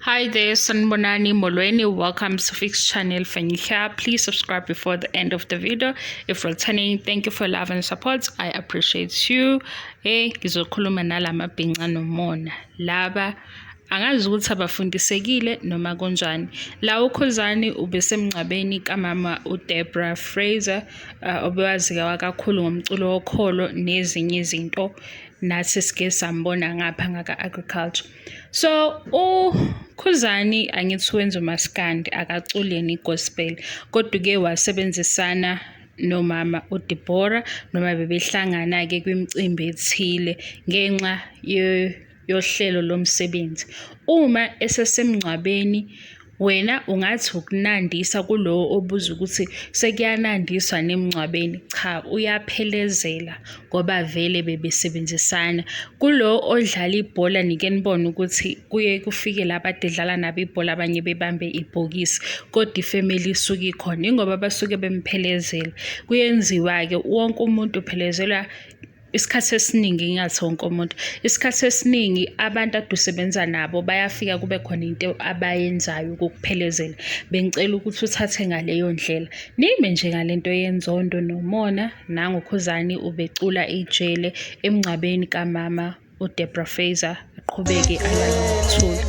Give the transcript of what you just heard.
Hi there, Sanbonani Molweni. Welcome to Fix Channel. If you're here, please subscribe before the end of the video. If returning, thank you for love and support. I appreciate you. Ngizokhuluma nalamabhinca nomona laba angazi ukuthi abafundisekile noma konjani. La uKhuzani ubesemngcwabeni kamama uDeborah Fraser, obewaziwa kakhulu ngomculo wokholo nezinye izinto. Nathi sike sambona ngapha ngaka-agriculture. So uKhuzani angithi wenza umaskandi akaculeni igospel, kodwa-ke wasebenzisana nomama uDeborah noma bebehlangana-ke kwimicimbi ethile ngenxa yohlelo lomsebenzi. Uma esesemngcwabeni wena ungathi ukunandisa kulowo obuza ukuthi sekuyanandiswa nemngcwabeni, cha, uyaphelezela ngoba vele bebesebenzisana. Kulo odlala ibhola nike nibone ukuthi kuye kufike labade dlala nabo ibhola abanye bebambe ibhokisi, kodwa ifamily isuke ikhona ingoba basuke bemphelezela. Kuyenziwa-ke wonke umuntu uphelezelwa isikhathi esiningi, ngingathi wonke umuntu, isikhathi esiningi abantu ade usebenza nabo bayafika kube khona into abayenzayo ukukuphelezela. Bengicela ukuthi uthathe ngaleyo ndlela, nime nje ngalento yenzondo nomona. NanguKhuzani ubecula ijele emngcwabeni kamama uDeborah Fraser, aqhubeke alale ngokuthula.